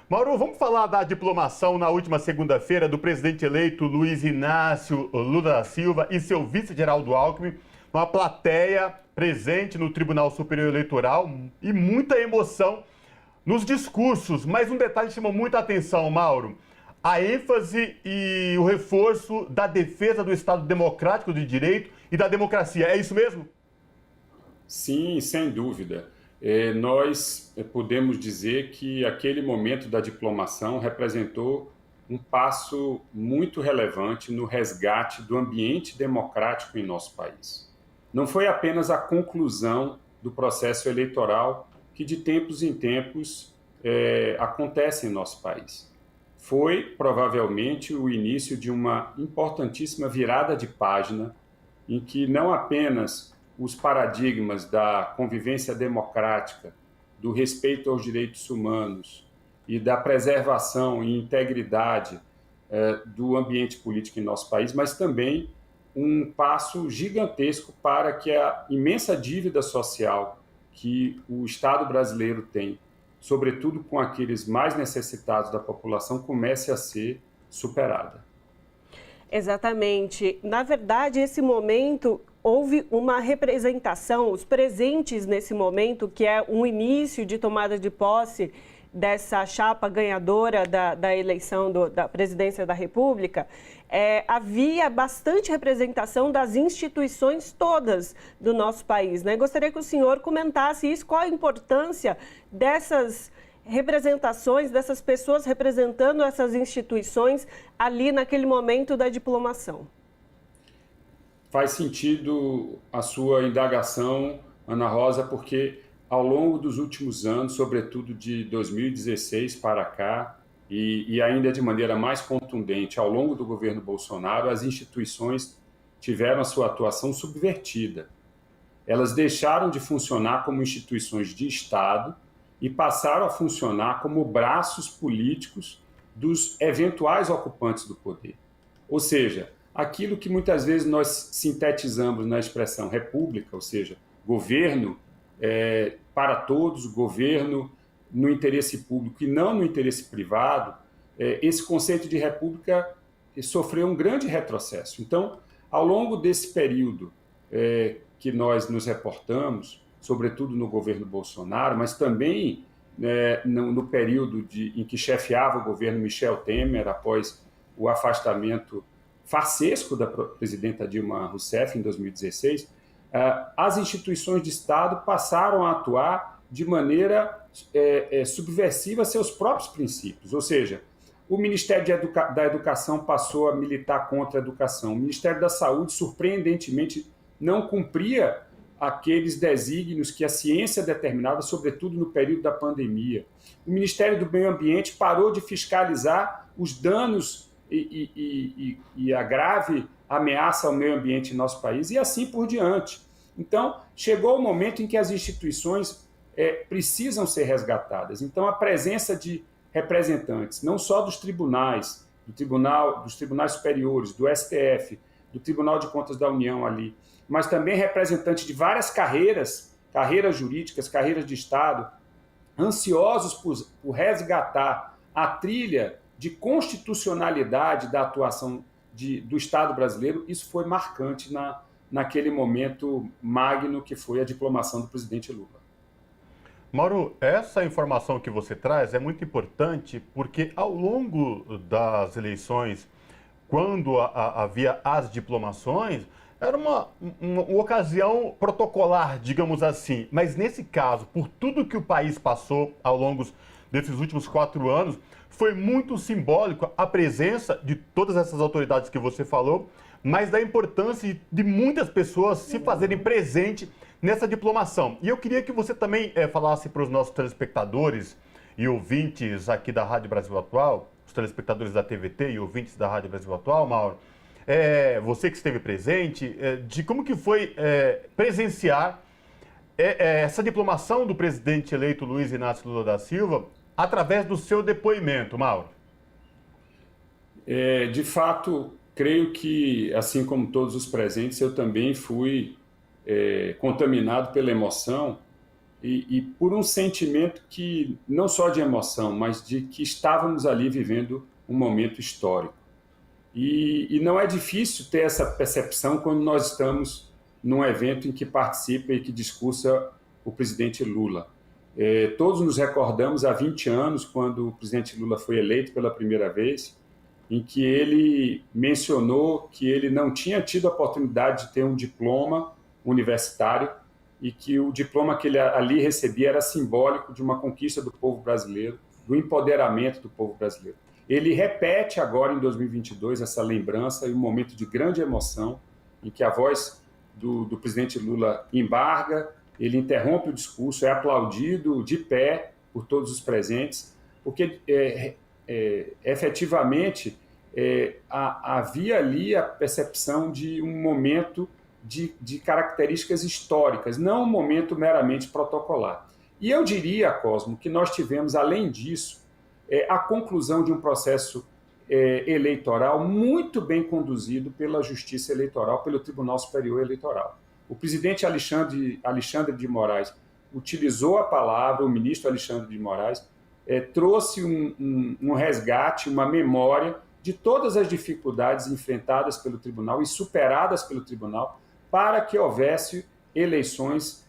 Mauro, vamos falar da diplomação na última segunda-feira do presidente eleito Luiz Inácio Lula da Silva e seu vice Geraldo Alckmin, uma plateia presente no Tribunal Superior Eleitoral e muita emoção nos discursos. Mas um detalhe chamou muita atenção, Mauro: a ênfase e o reforço da defesa do Estado democrático de direito e da democracia. É isso mesmo? Sim, sem dúvida. Nós podemos dizer que aquele momento da diplomação representou um passo muito relevante no resgate do ambiente democrático em nosso país. Não foi apenas a conclusão do processo eleitoral que de tempos em tempos acontece em nosso país. Foi provavelmente o início de uma importantíssima virada de página em que não apenas os paradigmas da convivência democrática, do respeito aos direitos humanos e da preservação e integridade do ambiente político em nosso país, mas também um passo gigantesco para que a imensa dívida social que o Estado brasileiro tem, sobretudo com aqueles mais necessitados da população, comece a ser superada. Exatamente. Na verdade, esse momento houve uma representação, os presentes nesse momento, que é um início de tomada de posse dessa chapa ganhadora da eleição da presidência da República, havia bastante representação das instituições todas do nosso país, né? Gostaria que o senhor comentasse isso, qual a importância dessas representações, dessas pessoas representando essas instituições ali naquele momento da diplomação. Faz sentido a sua indagação, Ana Rosa, porque ao longo dos últimos anos, sobretudo de 2016 para cá, e ainda de maneira mais contundente ao longo do governo Bolsonaro, as instituições tiveram a sua atuação subvertida. Elas deixaram de funcionar como instituições de Estado e passaram a funcionar como braços políticos dos eventuais ocupantes do poder. Ou seja, aquilo que muitas vezes nós sintetizamos na expressão república, ou seja, governo para todos, governo no interesse público e não no interesse privado, esse conceito de república sofreu um grande retrocesso. Então, ao longo desse período que nós nos reportamos, sobretudo no governo Bolsonaro, mas também no período em que chefiava o governo Michel Temer, após o afastamento farsesco da presidenta Dilma Rousseff em 2016, as instituições de Estado passaram a atuar de maneira subversiva a seus próprios princípios. Ou seja, o Ministério da Educação passou a militar contra a educação. O Ministério da Saúde, surpreendentemente, não cumpria aqueles desígnios que a ciência determinava, sobretudo no período da pandemia. O Ministério do Meio Ambiente parou de fiscalizar os danos e a grave ameaça ao meio ambiente em nosso país, e assim por diante. Então, chegou o momento em que as instituições precisam ser resgatadas. Então, a presença de representantes, não só dos tribunais, dos tribunais superiores, do STF, do Tribunal de Contas da União ali, mas também representantes de várias carreiras jurídicas, carreiras de Estado, ansiosos por resgatar a trilha de constitucionalidade da atuação do Estado brasileiro. Isso foi marcante naquele momento magno que foi a diplomação do presidente Lula. Mauro, essa informação que você traz é muito importante porque ao longo das eleições, quando havia as diplomações, era uma ocasião protocolar, digamos assim. Mas nesse caso, por tudo que o país passou ao longo desses últimos 4 anos, foi muito simbólico a presença de todas essas autoridades que você falou, mas da importância de muitas pessoas se fazerem presente nessa diplomação. E eu queria que você também falasse para os nossos telespectadores e ouvintes aqui da Rádio Brasil Atual, os telespectadores da TVT e ouvintes da Rádio Brasil Atual, Mauro, você que esteve presente, de como que foi presenciar essa diplomação do presidente eleito Luiz Inácio Lula da Silva através do seu depoimento, Mauro. De fato, creio que, assim como todos os presentes, eu também fui contaminado pela emoção e por um sentimento que não só de emoção, mas de que estávamos ali vivendo um momento histórico. E não é difícil ter essa percepção quando nós estamos num evento em que participa e que discursa o presidente Lula. Todos nos recordamos há 20 anos, quando o presidente Lula foi eleito pela primeira vez, em que ele mencionou que ele não tinha tido a oportunidade de ter um diploma universitário e que o diploma que ele ali recebia era simbólico de uma conquista do povo brasileiro, do empoderamento do povo brasileiro. Ele repete agora, em 2022, essa lembrança e um momento de grande emoção, em que a voz do presidente Lula embarga, ele interrompe o discurso, é aplaudido de pé por todos os presentes, porque efetivamente havia ali a percepção de um momento de características históricas, não um momento meramente protocolar. E eu diria, Cosmo, que nós tivemos, além disso, a conclusão de um processo eleitoral muito bem conduzido pela Justiça Eleitoral, pelo Tribunal Superior Eleitoral. O presidente Alexandre de Moraes utilizou a palavra, o ministro Alexandre de Moraes trouxe um resgate, uma memória de todas as dificuldades enfrentadas pelo tribunal e superadas pelo tribunal para que houvesse eleições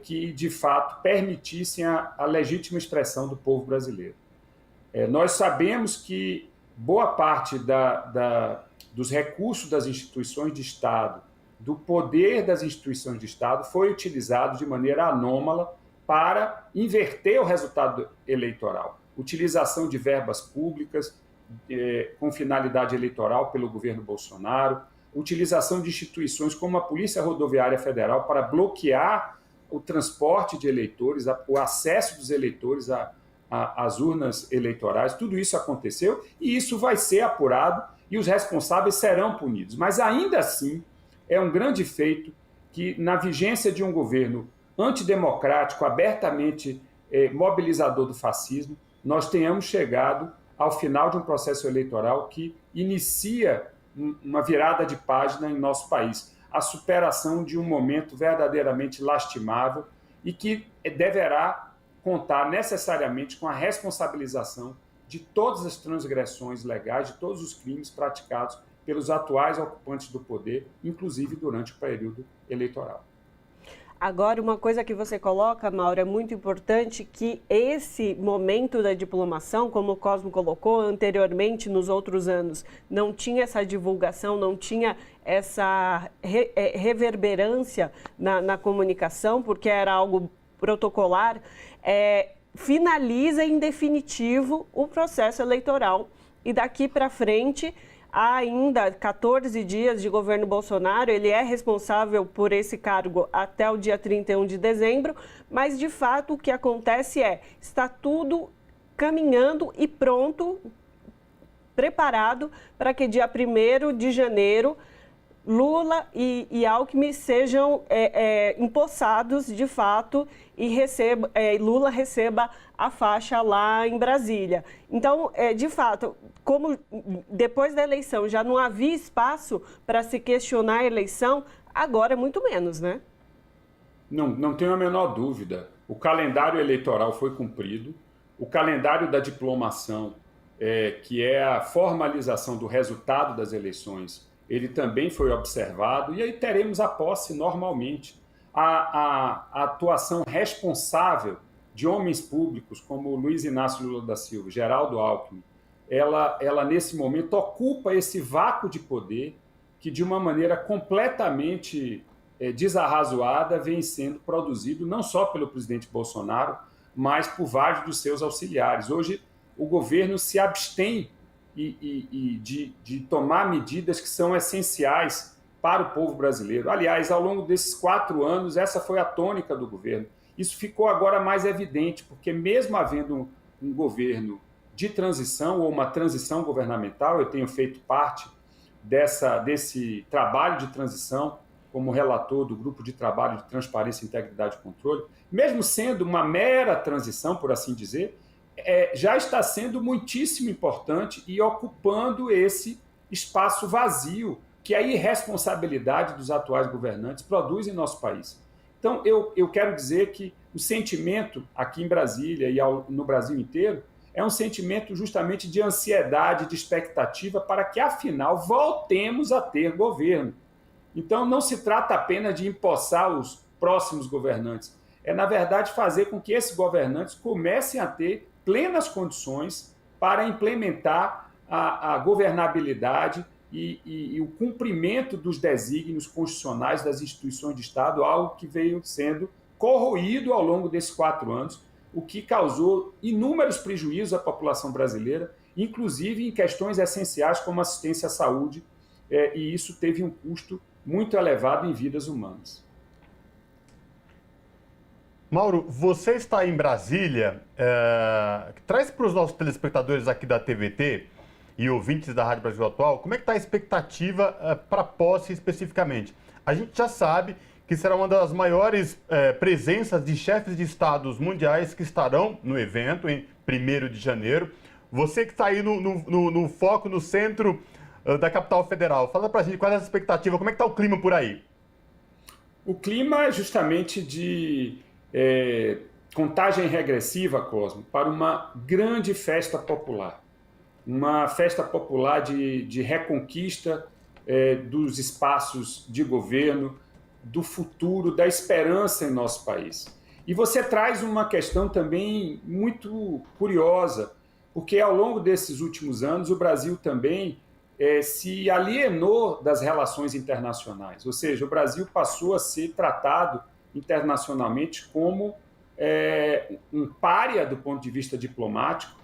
que, de fato, permitissem a legítima expressão do povo brasileiro. Nós sabemos que boa parte dos recursos das instituições de Estado, do poder das instituições de Estado, foi utilizado de maneira anômala para inverter o resultado eleitoral. Utilização de verbas públicas com finalidade eleitoral pelo governo Bolsonaro, utilização de instituições como a Polícia Rodoviária Federal para bloquear o transporte de eleitores, o acesso dos eleitores às urnas eleitorais. Tudo isso aconteceu e isso vai ser apurado e os responsáveis serão punidos. Mas ainda assim é um grande feito que, na vigência de um governo antidemocrático, abertamente mobilizador do fascismo, nós tenhamos chegado ao final de um processo eleitoral que inicia uma virada de página em nosso país, a superação de um momento verdadeiramente lastimável e que deverá contar necessariamente com a responsabilização de todas as transgressões legais, de todos os crimes praticados pelos atuais ocupantes do poder, inclusive durante o período eleitoral. Agora, uma coisa que você coloca, Mauro, é muito importante, que esse momento da diplomação, como o Cosmo colocou anteriormente, nos outros anos, não tinha essa divulgação, não tinha essa reverberância na comunicação, porque era algo protocolar, finaliza em definitivo o processo eleitoral. E daqui para frente, há ainda 14 dias de governo Bolsonaro, ele é responsável por esse cargo até o dia 31 de dezembro, mas de fato o que acontece está tudo caminhando e pronto, preparado para que dia 1º de janeiro Lula e Alckmin sejam empossados de fato e Lula receba a faixa lá em Brasília. Então, de fato, como depois da eleição já não havia espaço para se questionar a eleição, agora é muito menos, né? Não tenho a menor dúvida. O calendário eleitoral foi cumprido, o calendário da diplomação, que é a formalização do resultado das eleições, ele também foi observado, e aí teremos a posse normalmente. A atuação responsável de homens públicos como Luiz Inácio Lula da Silva, Geraldo Alckmin, ela nesse momento ocupa esse vácuo de poder que, de uma maneira completamente desarrazoada, vem sendo produzido não só pelo presidente Bolsonaro, mas por vários dos seus auxiliares. Hoje, o governo se abstém de tomar medidas que são essenciais para o povo brasileiro. Aliás, ao longo desses 4 anos, essa foi a tônica do governo. Isso ficou agora mais evidente, porque mesmo havendo um governo de transição ou uma transição governamental, eu tenho feito parte desse trabalho de transição como relator do Grupo de Trabalho de Transparência, Integridade e Controle, mesmo sendo uma mera transição, por assim dizer, já está sendo muitíssimo importante e ocupando esse espaço vazio que a irresponsabilidade dos atuais governantes produz em nosso país. Então, eu quero dizer que o sentimento aqui em Brasília e no Brasil inteiro é um sentimento justamente de ansiedade, de expectativa para que, afinal, voltemos a ter governo. Então, não se trata apenas de empossar os próximos governantes, é, na verdade, fazer com que esses governantes comecem a ter plenas condições para implementar a governabilidade e o cumprimento dos desígnios constitucionais das instituições de Estado, algo que veio sendo corroído ao longo desses 4 anos, o que causou inúmeros prejuízos à população brasileira, inclusive em questões essenciais como assistência à saúde, e isso teve um custo muito elevado em vidas humanas. Mauro, você está em Brasília, traz para os nossos telespectadores aqui da TVT e ouvintes da Rádio Brasil Atual, como é que está a expectativa para a posse especificamente? A gente já sabe que será uma das maiores presenças de chefes de estados mundiais que estarão no evento em 1º de janeiro. Você que está aí no foco, no centro da capital federal, fala para a gente qual é a expectativa, como é que está o clima por aí? O clima é justamente de contagem regressiva, Cosmo, para uma grande festa popular. Uma festa popular de reconquista dos espaços de governo, do futuro, da esperança em nosso país. E você traz uma questão também muito curiosa, porque ao longo desses últimos anos o Brasil também se alienou das relações internacionais, ou seja, o Brasil passou a ser tratado internacionalmente como um pária do ponto de vista diplomático,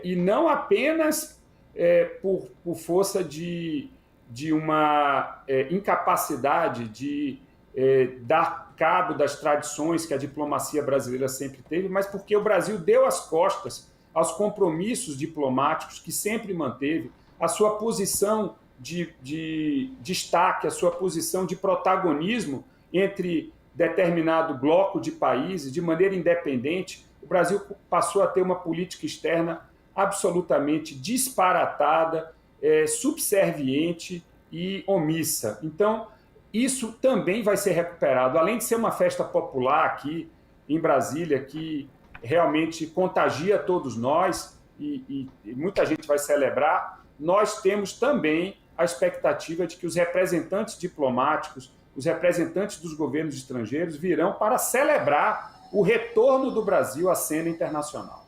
e não apenas por força de uma incapacidade de dar cabo das tradições que a diplomacia brasileira sempre teve, mas porque o Brasil deu as costas aos compromissos diplomáticos que sempre manteve, a sua posição de destaque, a sua posição de protagonismo entre determinado bloco de países, de maneira independente. O Brasil passou a ter uma política externa absolutamente disparatada, subserviente e omissa. Então, isso também vai ser recuperado. Além de ser uma festa popular aqui em Brasília, que realmente contagia todos nós e muita gente vai celebrar, nós temos também a expectativa de que os representantes diplomáticos, os representantes dos governos estrangeiros virão para celebrar o retorno do Brasil à cena internacional.